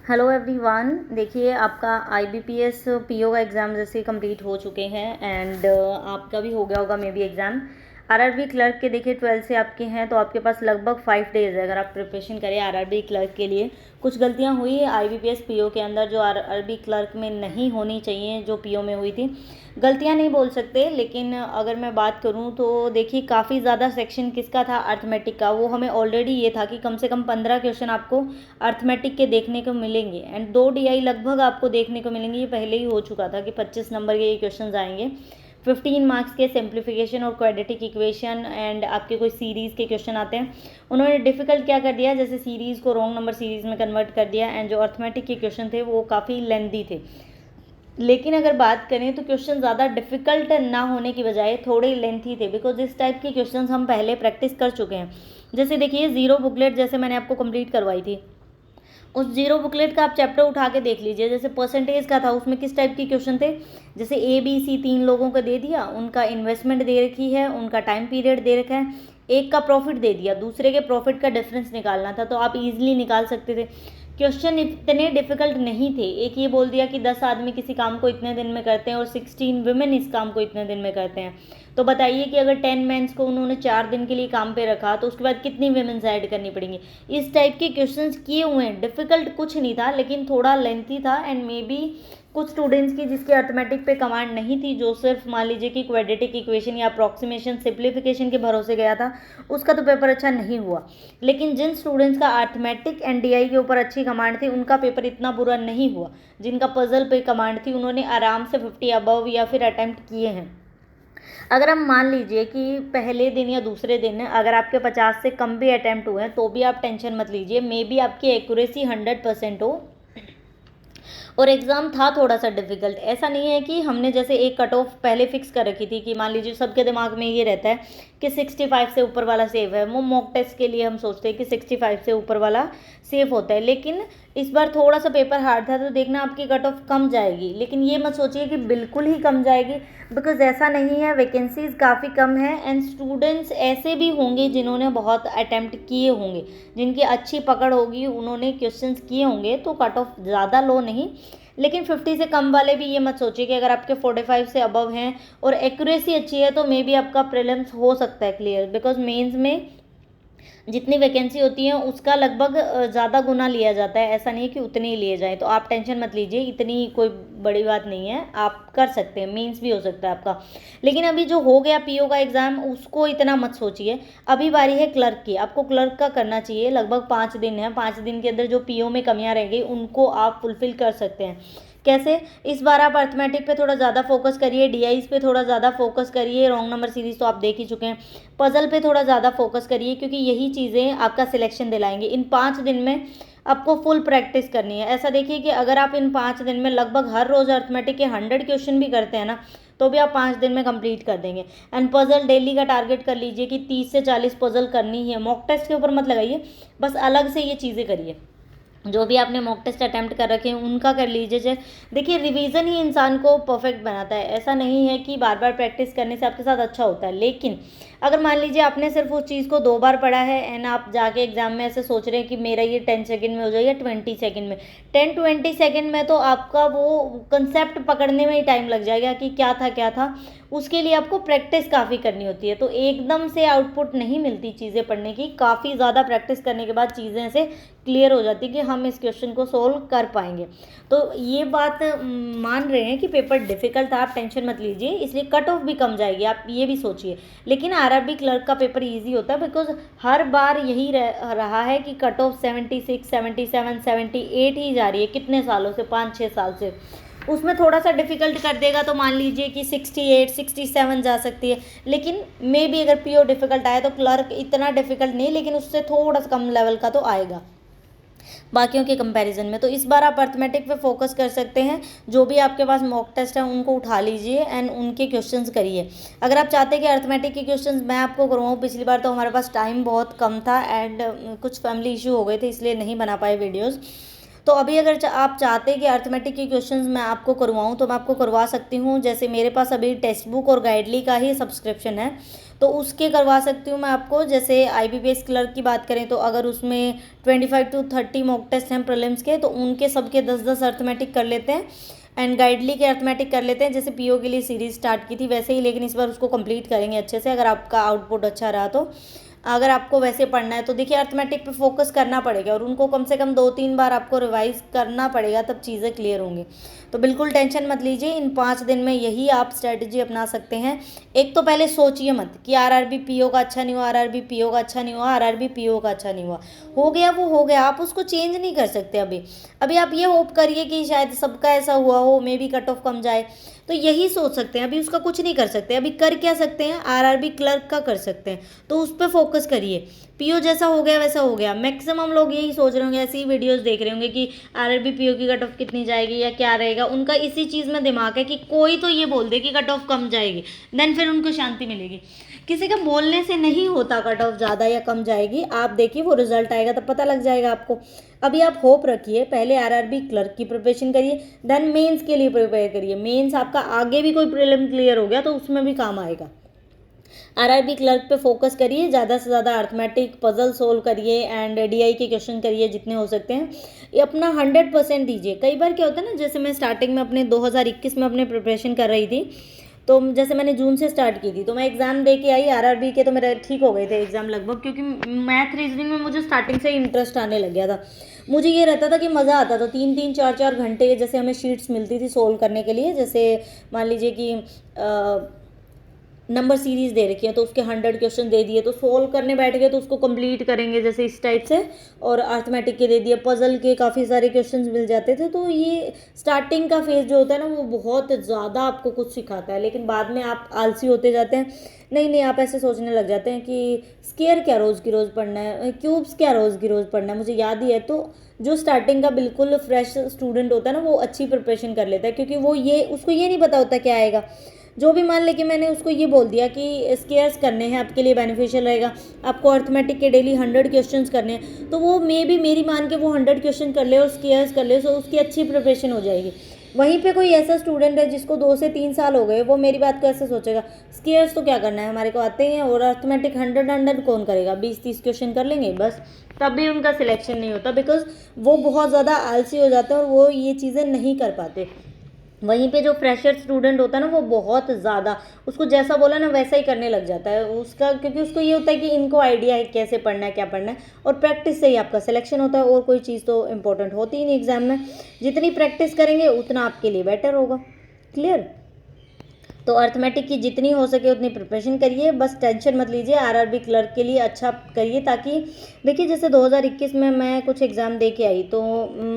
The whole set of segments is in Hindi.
Hello everyone. देखिए, आपका आईबीपीएस पीओ का एग्ज़ाम जैसे कंप्लीट हो चुके हैं एंड आपका भी हो गया होगा may be exam. RRB clerk के देखिए 12 से आपके हैं तो आपके पास लगभग 5 डेज़ है अगर आप प्रिपरेशन करें आरआरबी क्लर्क के लिए। कुछ गलतियां हुई आईबीपीएस पीओ के अंदर जो आरआरबी क्लर्क में नहीं होनी चाहिए, जो पीओ में हुई थी। गलतियां नहीं बोल सकते, लेकिन अगर मैं बात करूं तो देखिए काफ़ी ज़्यादा सेक्शन किसका था, अर्थमेटिक का। वो हमें ऑलरेडी ये था कि कम से कम 15 क्वेश्चन आपको अर्थमेटिक के देखने को मिलेंगे एंड 2 डीआई लगभग आपको देखने को मिलेंगे। ये पहले ही हो चुका था कि 25 नंबर के ये क्वेश्चन आएंगे। 15 मार्क्स के सिंप्लीफिकेशन और क्वाड्रेटिक इक्वेशन एंड आपके कोई सीरीज़ के क्वेश्चन आते हैं। उन्होंने डिफ़िकल्ट क्या कर दिया, जैसे सीरीज़ को रॉन्ग नंबर सीरीज़ में कन्वर्ट कर दिया एंड जो अर्थमेटिक के क्वेश्चन थे वो काफ़ी लेंथी थे। लेकिन अगर बात करें तो क्वेश्चन ज़्यादा डिफ़िकल्ट ना होने की बजाय थोड़े लेंथी थे, बिकॉज इस टाइप के क्वेश्चन हम पहले प्रैक्टिस कर चुके हैं। जैसे देखिए ज़ीरो बुकलेट जैसे मैंने आपको कंप्लीट करवाई थी, उस जीरो बुकलेट का आप चैप्टर उठा के देख लीजिए। जैसे परसेंटेज का था, उसमें किस टाइप के क्वेश्चन थे, जैसे ए बी सी 3 लोगों को दे दिया, उनका इन्वेस्टमेंट दे रखी है, उनका टाइम पीरियड दे रखा है, एक का प्रॉफिट दे दिया, दूसरे के प्रॉफिट का डिफरेंस निकालना था, तो आप इजीली निकाल सकते थे। क्वेश्चन इतने डिफिकल्ट नहीं थे। एक ये बोल दिया कि 10 आदमी किसी काम को इतने दिन में करते हैं और 16 वुमेन इस काम को इतने दिन में करते हैं। तो बताइए कि अगर 10 मेंस को उन्होंने 4 दिन के लिए काम पे रखा तो उसके बाद कितनी वुमेन्स ऐड करनी पड़ेंगी। इस टाइप के क्वेश्चंस किए हुए हैं। डिफिकल्ट कुछ नहीं था, लेकिन थोड़ा लेंथी था एंड मे बी कुछ स्टूडेंट्स की जिसकी अर्थमेटिक पे कमांड नहीं थी, जो सिर्फ मान लीजिए कि क्वाड्रेटिक इक्वेशन या अप्रॉक्सीमेशन सिंप्लीफिकेशन के भरोसे गया था, उसका तो पेपर अच्छा नहीं हुआ। लेकिन जिन स्टूडेंट्स का अर्थमेटिक एंड डीआई के ऊपर अच्छी कमांड थी उनका पेपर इतना बुरा नहीं हुआ। जिनका पजल पे कमांड थी उन्होंने आराम से 50 अबव या फिर अटैम्प्ट किए हैं। अगर हम मान लीजिए कि पहले दिन या दूसरे दिन अगर आपके 50 से कम भी अटैम्प्ट हुए हैं तो भी आप टेंशन मत लीजिए। मे बी आपकी एक्यूरेसी 100% हो और एग्ज़ाम था थोड़ा सा डिफिकल्ट। ऐसा नहीं है कि हमने जैसे एक कट ऑफ पहले फिक्स कर रखी थी कि मान लीजिए सबके दिमाग में ये रहता है कि 65 से ऊपर वाला सेफ है। वो मॉक टेस्ट के लिए हम सोचते हैं कि 65 से ऊपर वाला सेफ होता है, लेकिन इस बार थोड़ा सा पेपर हार्ड था तो देखना आपकी कट ऑफ कम जाएगी। लेकिन ये मत सोचिए कि बिल्कुल ही कम जाएगी, बिकॉज ऐसा नहीं है। वैकेंसीज काफ़ी कम है एंड स्टूडेंट्स ऐसे भी होंगे जिन्होंने बहुत अटैम्प्ट किए होंगे, जिनकी अच्छी पकड़ होगी, उन्होंने क्वेश्चंस किए होंगे, तो कट ऑफ ज़्यादा लो नहीं। लेकिन 50 से कम वाले भी ये मत सोचिए कि अगर आपके 45 से अबव हैं और एक्यूरेसी अच्छी है तो मे बी आपका प्रीलिम्स हो सकता है क्लियर, बिकॉज मेंस में जितनी वैकेंसी होती है उसका लगभग ज़्यादा गुना लिया जाता है। ऐसा नहीं है कि उतनी ही लिए जाए, तो आप टेंशन मत लीजिए, इतनी कोई बड़ी बात नहीं है, आप कर सकते हैं, मीन्स भी हो सकता है आपका। लेकिन अभी जो हो गया पीओ का एग्ज़ाम उसको इतना मत सोचिए। अभी बारी है क्लर्क की। आपको क्लर्क का करना चाहिए। लगभग 5 दिन है, 5 दिन के अंदर जो पीओ में कमियाँ रह गई उनको आप फुलफिल कर सकते हैं। कैसे? इस बार आप अर्थमेटिक पे थोड़ा ज़्यादा फोकस करिए, डीआईज पे थोड़ा ज़्यादा फोकस करिए, रॉन्ग नंबर सीरीज तो आप देख ही चुके हैं। पजल पे थोड़ा ज़्यादा फोकस करिए, क्योंकि यही चीज़ें आपका सिलेक्शन दिलाएंगे। इन 5 दिन में आपको फुल प्रैक्टिस करनी है। ऐसा देखिए कि अगर आप इन 5 दिन में लगभग हर रोज़ अर्थमेटिक के 100 क्वेश्चन भी करते हैं ना, तो भी आप 5 दिन में कंप्लीट कर देंगे। एंड पजल डेली का टारगेट कर लीजिए कि 30 से 40 पजल करनी ही है। मॉक टेस्ट के ऊपर मत लगाइए, बस अलग से ये चीज़ें करिए। जो भी आपने मॉक टेस्ट अटैम्प्ट कर रखे हैं उनका कर लीजिए। देखिए, रिवीजन ही इंसान को परफेक्ट बनाता है। ऐसा नहीं है कि बार बार प्रैक्टिस करने से आपके साथ अच्छा होता है, लेकिन अगर मान लीजिए आपने सिर्फ उस चीज़ को 2 बार पढ़ा है एंड आप जाके एग्जाम में ऐसे सोच रहे हैं कि मेरा ये 10 सेकंड में हो जाए या 20 सेकंड में, 10-20 सेकंड में तो आपका वो कंसेप्ट पकड़ने में ही टाइम लग जाएगा कि क्या था। उसके लिए आपको प्रैक्टिस काफ़ी करनी होती है, तो एकदम से आउटपुट नहीं मिलती चीज़ें पढ़ने की। काफ़ी ज़्यादा प्रैक्टिस करने के बाद चीज़ें ऐसे क्लियर हो जाती कि हम इस क्वेश्चन को सोल्व कर पाएंगे। तो ये बात मान रहे हैं कि पेपर डिफिकल्ट था, आप टेंशन मत लीजिए, इसलिए कट ऑफ भी कम जाएगी, आप ये भी सोचिए। लेकिन आरआरबी क्लर्क का पेपर इजी होता है, बिकॉज हर बार यही रहा है कि कट ऑफ 76, 77, 78 ही जा रही है कितने सालों से, 5-6 साल से। उसमें थोड़ा सा डिफिकल्ट कर देगा तो मान लीजिए कि 68, 67 जा सकती है। लेकिन मे बी अगर पीओ डिफिकल्ट आया तो क्लर्क इतना डिफिकल्ट नहीं, लेकिन उससे थोड़ा सा कम लेवल का तो आएगा बाकियों के कंपैरिजन में। तो इस बार आप अर्थमेटिक पे फोकस कर सकते हैं। जो भी आपके पास मॉक टेस्ट है उनको उठा लीजिए एंड उनके क्वेश्चंस करिए। अगर आप चाहते हैं कि अर्थमेटिक के क्वेश्चंस मैं आपको करवाऊँ, पिछली बार तो हमारे पास टाइम बहुत कम था एंड कुछ फैमिली इशू हो गए थे, इसलिए नहीं बना पाए वीडियोज़। तो अभी अगर आप चाहते हैं कि अर्थमेटिक के क्वेश्चंस मैं आपको करवाऊँ तो मैं आपको करवा सकती हूँ। जैसे मेरे पास अभी टेक्स्ट बुक और गाइडली का ही सब्सक्रिप्शन है, तो उसके करवा सकती हूँ मैं आपको। जैसे IBPS क्लर्क की बात करें तो अगर उसमें 25 to 30 मॉक टेस्ट हैं प्रीलिम्स के, तो उनके सबके 10-10 अर्थमेटिक कर लेते हैं एंड गाइडली के अर्थमेटिक कर लेते हैं। जैसे PO के लिए सीरीज स्टार्ट की थी वैसे ही, लेकिन इस बार उसको कंप्लीट करेंगे अच्छे से अगर आपका आउटपुट अच्छा रहा तो। अगर आपको वैसे पढ़ना है तो देखिए अर्थमेटिक पे फोकस करना पड़ेगा और उनको कम से कम 2-3 बार आपको रिवाइज करना पड़ेगा, तब चीज़ें क्लियर होंगी। तो बिल्कुल टेंशन मत लीजिए, इन 5 दिन में यही आप स्ट्रेटजी अपना सकते हैं। एक तो पहले सोचिए मत कि RRB PO का अच्छा नहीं हुआ, RRB PO का अच्छा नहीं हुआ, RRB PO का अच्छा नहीं हुआ। हो गया वो हो गया, आप उसको चेंज नहीं कर सकते अभी आप ये होप करिए कि शायद सबका ऐसा हुआ हो, मे बी कट ऑफ कम जाए, तो यही सोच सकते हैं। अभी उसका कुछ नहीं कर सकते। अभी कर क्या सकते हैं, RRB क्लर्क का कर सकते हैं, तो उस पर फोकस करिए। PO जैसा हो गया वैसा हो गया। मैक्सिमम लोग यही सोच रहे होंगे, ऐसी ही वीडियोस देख रहे होंगे कि RRB PO की कट ऑफ कितनी जाएगी या क्या रहेगा। उनका इसी चीज़ में दिमाग है कि कोई तो ये बोल दे कि कट ऑफ कम जाएगी, देन फिर उनको शांति मिलेगी। किसी का बोलने से नहीं होता कट ऑफ ज़्यादा या कम जाएगी। आप देखिए वो रिजल्ट आएगा तब पता लग जाएगा आपको। अभी आप होप रखिए, पहले RRB क्लर्क की प्रिपरेशन करिए, देन मेंस के लिए प्रिपेयर करिए। मेंस आपका आगे भी कोई प्रीलिम क्लियर हो गया तो उसमें भी काम आएगा। RRB क्लर्क पे फोकस करिए, ज़्यादा से ज़्यादा अर्थमेटिक पजल सोल्व करिए एंड DI के क्वेश्चन करिए जितने हो सकते हैं। ये अपना 100% दीजिए। कई बार क्या होता है ना, जैसे मैं स्टार्टिंग में अपने 2021 में अपने प्रिपरेशन कर रही थी, तो जैसे मैंने जून से स्टार्ट की थी, तो मैं एग्ज़ाम दे के आई RRB के, तो मेरे ठीक हो गए थे एग्ज़ाम लगभग, क्योंकि मैथ रीजनिंग में मुझे स्टार्टिंग से ही इंटरेस्ट आने लग गया था। मुझे ये रहता था कि मज़ा आता था। 3-3 4-4 घंटे जैसे हमें शीट्स मिलती थी सोल्व करने के लिए। जैसे मान लीजिए कि नंबर सीरीज़ दे रखी है तो उसके 100 क्वेश्चन दे दिए, तो सोल्व करने बैठ गए तो उसको कंप्लीट करेंगे जैसे इस टाइप से। और अर्थमेटिक के दे दिए, पजल के काफ़ी सारे क्वेश्चंस मिल जाते थे। तो ये स्टार्टिंग का फेज जो होता है ना, वो बहुत ज़्यादा आपको कुछ सिखाता है, लेकिन बाद में आप आलसी होते जाते हैं। नहीं, आप ऐसे सोचने लग जाते हैं कि स्केयर क्या रोज़ की रोज़ पढ़ना है, क्यूब्स क्या रोज़ की रोज़ पढ़ना है, मुझे याद ही है। तो जो स्टार्टिंग का बिल्कुल फ्रेश स्टूडेंट होता है ना, वो अच्छी प्रिपरेशन कर लेता है, क्योंकि वो उसको ये नहीं पता होता क्या आएगा। जो भी मान ले कि मैंने उसको ये बोल दिया कि स्केयर्स करने हैं, आपके लिए बेनिफिशियल रहेगा, आपको अर्थमेटिक के डेली 100 क्वेश्चंस करने हैं, तो वो मे भी मेरी मान के वो 100 क्वेश्चन कर ले और स्केयर्स कर ले, तो उसकी अच्छी प्रिपरेशन हो जाएगी। वहीं पे कोई ऐसा स्टूडेंट है जिसको 2 से 3 साल हो गए, वो मेरी बात को ऐसे सोचेगा, स्केयर्स तो क्या करना है, हमारे को आते ही हैं, और अर्थमेटिक 100 कौन करेगा, 20-30 क्वेश्चन कर लेंगे बस। तब भी उनका सिलेक्शन नहीं होता, बिकॉज वो बहुत ज़्यादा आलसी हो जाते हैं और वो ये चीज़ें नहीं कर पाते। वहीं पे जो फ्रेशर स्टूडेंट होता है ना, वो बहुत ज़्यादा, उसको जैसा बोला ना वैसा ही करने लग जाता है उसका, क्योंकि उसको ये होता है कि इनको आइडिया है कैसे पढ़ना है, क्या पढ़ना है, और प्रैक्टिस से ही आपका सिलेक्शन होता है। और कोई चीज़ तो इम्पोर्टेंट होती ही नहीं एग्ज़ाम में। जितनी प्रैक्टिस करेंगे उतना आपके लिए बेटर होगा। क्लियर? तो अर्थमेटिक की जितनी हो सके उतनी प्रिपरेशन करिए, बस टेंशन मत लीजिए। RRB क्लर्क के लिए अच्छा करिए, ताकि देखिए जैसे 2021 में मैं कुछ एग्ज़ाम दे के आई, तो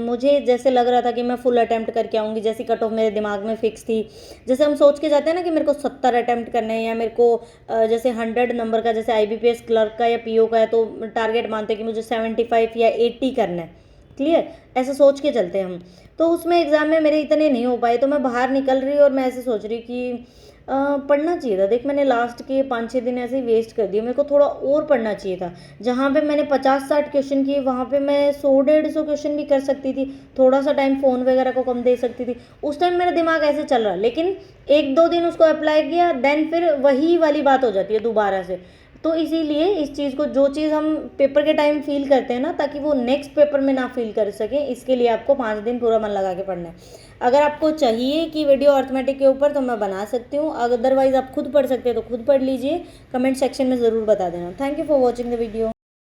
मुझे जैसे लग रहा था कि मैं फुल अटैम्प्ट करके आऊँगी, जैसी कट ऑफ मेरे दिमाग में फिक्स थी। जैसे हम सोच के जाते हैं ना कि मेरे को 70 अटैम्प्ट करने हैं, या मेरे को जैसे 100 नंबर का जैसे IBPS क्लर्क का या PO का है, तो टारगेट मानते हैं कि मुझे 75 या 80 करना है। क्लियर? ऐसा सोच के चलते हैं हम। तो उसमें एग्ज़ाम में मेरे इतने नहीं हो पाए, तो मैं बाहर निकल रही और मैं ऐसे सोच रही कि पढ़ना चाहिए था। देख मैंने लास्ट के 5-6 दिन ऐसे ही वेस्ट कर दिए, मेरे को थोड़ा और पढ़ना चाहिए था। जहाँ पे मैंने 50-60 क्वेश्चन किए, वहाँ पे मैं 100-150 क्वेश्चन भी कर सकती थी, थोड़ा सा टाइम फ़ोन वगैरह को कम दे सकती थी। उस टाइम मेरा दिमाग ऐसे चल रहा, लेकिन 1-2 दिन उसको अप्लाई किया, देन फिर वही वाली बात हो जाती है दोबारा से। तो इसीलिए इस चीज़ को, जो चीज़ हम पेपर के टाइम फील करते हैं ना, ताकि वो नेक्स्ट पेपर में ना फील कर सकें, इसके लिए आपको 5 दिन पूरा मन लगा के पढ़ना है। अगर आपको चाहिए कि वीडियो अर्थमेटिक के ऊपर, तो मैं बना सकती हूँ, अदरवाइज़ आप खुद पढ़ सकते हैं तो खुद पढ़ लीजिए। कमेंट सेक्शन में ज़रूर बता देना। Thank you for watching the video.